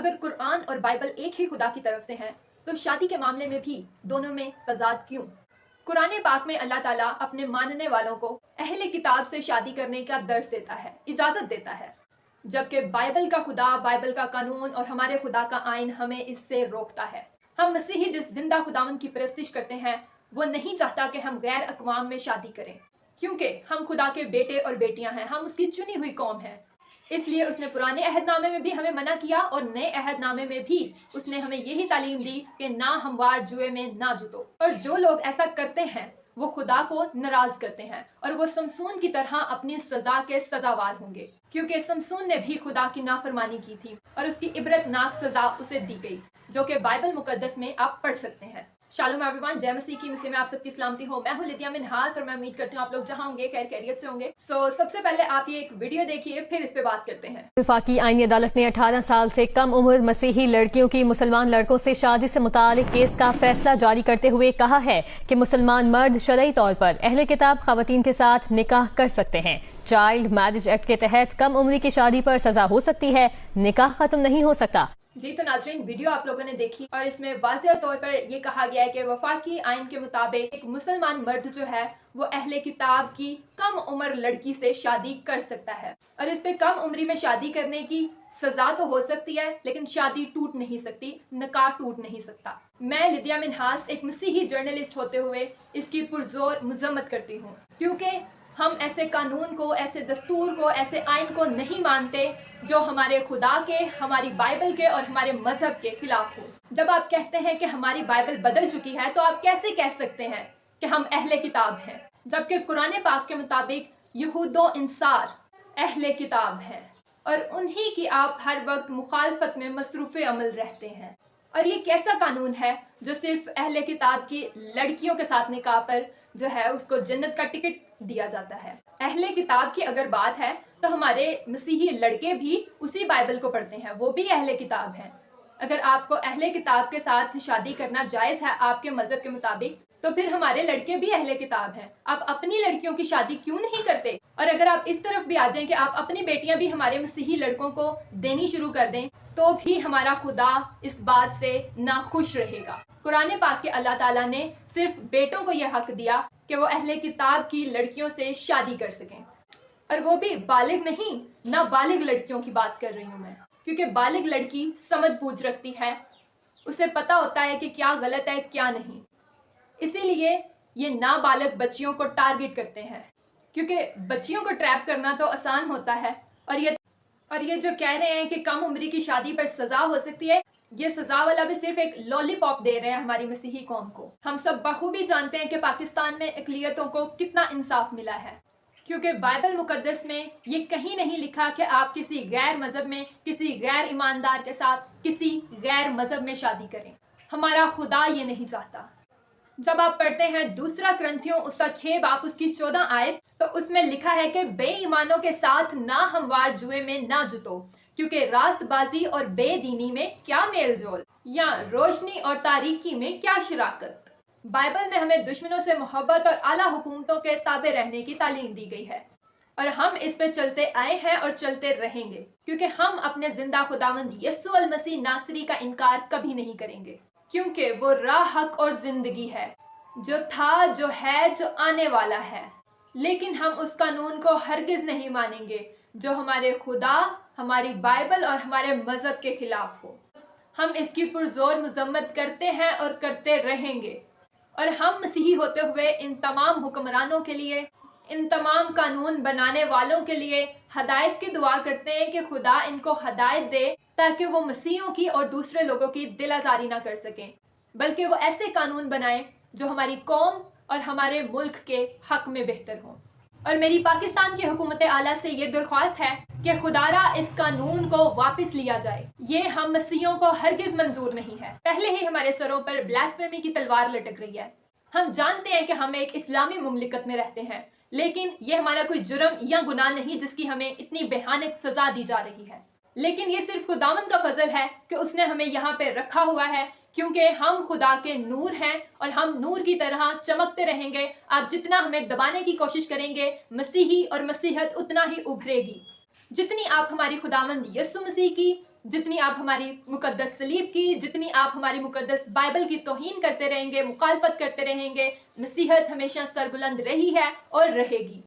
अगर कुरान और बाइबल एक ही खुदा की तरफ से हैं तो शादी के मामले में भी दोनों में तजाद क्यों? कुरान पाक में अल्लाह ताला अपने मानने वालों को अहले किताब से शादी करने का दर्ज देता है, इजाज़त देता है, जबकि बाइबल का खुदा, बाइबल का कानून और हमारे खुदा का आइन हमें इससे रोकता है। हम मसीही जिस जिंदा खुदावन की परस्तिश करते हैं वो नहीं चाहता कि हम गैर अक़वाम में शादी करें, क्योंकि हम खुदा के बेटे और बेटियां हैं, हम उसकी चुनी हुई कौम हैं। इसलिए उसने पुराने अहदनामे में भी हमें मना किया और नए अहदनामे में भी उसने हमें यही तालीम दी कि ना हमवार जुए में ना जुतो। और जो लोग ऐसा करते हैं वो खुदा को नाराज करते हैं और वो समसून की तरह अपनी सजा के सजावार होंगे, क्योंकि समसून ने भी खुदा की नाफरमानी की थी और उसकी इबरतनाक सजा उसे दी गई, जो कि बाइबल मुकद्दस में आप पढ़ सकते हैं। शालोम एवरीवन, जय मसीह की मसीह में आप सबकी सलामती हो। मैं हूं लिदिया मिन्हास और मैं उम्मीद करती हूँ आप लोग जहां होंगे खैर खैरियत से होंगे। सबसे पहले आप ये एक वीडियो देखिए, फिर इस पे बात करते हैं। वफाकी आईनी अदालत ने 18 साल से कम उम्र मसीही लड़कियों की मुसलमान लड़कों से शादी से मुतालिक केस का फैसला जारी करते हुए कहा है कि मुसलमान मर्द शरई तौर पर अहले किताब खवातीन के साथ निकाह कर सकते हैं। चाइल्ड मैरिज एक्ट के तहत कम उम्र की शादी पर सजा हो सकती है, निकाह खत्म नहीं हो सकता। जी तो नाज़रीन, वीडियो आप लोगों ने देखी और इसमें वाज़ेह तौर पर ये कहा गया है कि वफाकी आइन के मुताबिक एक मुसलमान मर्द जो है वो अहले किताब की कम उम्र लड़की से शादी कर सकता है और इस पे कम उम्री में शादी करने की सजा तो हो सकती है, लेकिन शादी टूट नहीं सकती, निकाह टूट नहीं सकता। मैं लिदिया मिन्हास एक मसीही जर्नलिस्ट होते हुए इसकी पुरजोर मजम्मत करती हूँ, क्योंकि हम ऐसे कानून को, ऐसे दस्तूर को, ऐसे आइन को नहीं मानते जो हमारे खुदा के, हमारी बाइबल के और हमारे मजहब के खिलाफ हो। जब आप कहते हैं कि हमारी बाइबल बदल चुकी है तो आप कैसे कह सकते हैं कि हम अहले किताब हैं, जबकि कुरान पाक के मुताबिक यहूदो इंसार अहले किताब हैं और उन्हीं की आप हर वक्त मुखालफत में मसरूफ़ अमल रहते हैं। और ये कैसा कानून है जो सिर्फ अहले किताब की लड़कियों के साथ निकाह पर जो है उसको जन्नत का टिकट दिया जाता है। अहले किताब की अगर बात है तो हमारे मसीही लड़के भी उसी बाइबल को पढ़ते हैं, वो भी अहले किताब हैं। अगर आपको अहले किताब के साथ शादी करना जायज़ है आपके मजहब के मुताबिक, तो फिर हमारे लड़के भी अहले किताब हैं। आप अपनी लड़कियों की शादी क्यों नहीं करते? और अगर आप इस तरफ भी आ जाएं कि आप अपनी बेटियां भी हमारे मसीही लड़कों को देनी शुरू कर दें, तो भी हमारा खुदा इस बात से नाखुश रहेगा। कुरान पाक के अल्लाह ताला ने सिर्फ बेटों को यह हक दिया कि वो अहले किताब की लड़कियों से शादी कर सकें, और वो भी बालिग नहीं, नाबालिग लड़कियों की बात कर रही हूँ मैं, क्योंकि बालिग लड़की समझ बूझ रखती है, उसे पता होता है कि क्या गलत है क्या नहीं। इसीलिए ये नाबालिग बच्चियों को टारगेट करते हैं, क्योंकि बच्चियों को ट्रैप करना तो आसान होता है। और ये जो कह रहे हैं कि कम उम्री की शादी पर सजा हो सकती है, ये सजा वाला भी सिर्फ एक लॉलीपॉप दे रहे हैं हमारी मसीही कौम को। हम सब बखूबी जानते हैं कि पाकिस्तान में अक़लियतों को कितना इंसाफ मिला है, क्योंकि बाइबल मुकद्दस में ये कहीं नहीं लिखा कि आप किसी गैर मजहब में, किसी गैर ईमानदार के साथ किसी गैर मजहब में शादी करें। हमारा खुदा ये नहीं चाहता। जब आप पढ़ते हैं दूसरा क्रंथियों उसका 6 बाब उसकी 14 आयत, तो उसमें लिखा है कि बेईमानों के साथ ना हमवार जुए में ना जुतो, क्योंकि रास्तबाजी और बेदीनी में क्या मेलजोल, या रोशनी और तारीकी में क्या शराकत। बाइबल में हमें दुश्मनों से मोहब्बत और आला हुकूमतों के ताबे रहने की तालीम दी गई है, और हम इस पे चलते आए हैं और चलते रहेंगे, क्योंकि हम अपने जिंदा खुदावंद यस्सु अल मसीह नासरी का इनकार कभी नहीं करेंगे, क्योंकि वो राह, हक और जिंदगी है, जो था, जो है, जो आने वाला है। लेकिन हम उस कानून को हरगिज नहीं मानेंगे जो हमारे खुदा, हमारी बाइबल और हमारे मजहब के खिलाफ हो। हम इसकी पुरजोर मजम्मत करते हैं और करते रहेंगे, और हम मसीही होते हुए इन तमाम हुक्मरानों के लिए, इन तमाम कानून बनाने वालों के लिए हदायत की दुआ करते हैं कि खुदा इनको हदायत दे, ताकि वो मसीहों की और दूसरे लोगों की दिल आज़ारी ना कर सकें, बल्कि वो ऐसे कानून बनाएं जो हमारी कौम और हमारे मुल्क के हक में बेहतर हों। और मेरी पाकिस्तान की हुकूमत आला से ये दरख्वास्त है कि खुदारा इस कानून को वापस लिया जाए। ये हम मसीहों को हरगिज मंजूर नहीं है। पहले ही हमारे सरों पर ब्लास्फेमी की तलवार लटक रही है। हम जानते हैं कि हम एक इस्लामी मुमलिकत में रहते हैं, लेकिन ये हमारा कोई जुर्म या गुनाह नहीं जिसकी हमें इतनी बेहानक सजा दी जा रही है। लेकिन ये सिर्फ खुदावंद का फजल है कि उसने हमें यहाँ पे रखा हुआ है, क्योंकि हम खुदा के नूर हैं और हम नूर की तरह चमकते रहेंगे। आप जितना हमें दबाने की कोशिश करेंगे, मसीही और मसीहत उतना ही उभरेगी। जितनी आप हमारी खुदावंद यस्सु मसीह की जितनी आप हमारी मुकद्दस सलीब की, जितनी आप हमारी मुकद्दस बाइबल की तौहीन करते रहेंगे, मुखालफत करते रहेंगे, नसीहत हमेशा सरबुलंद रही है और रहेगी।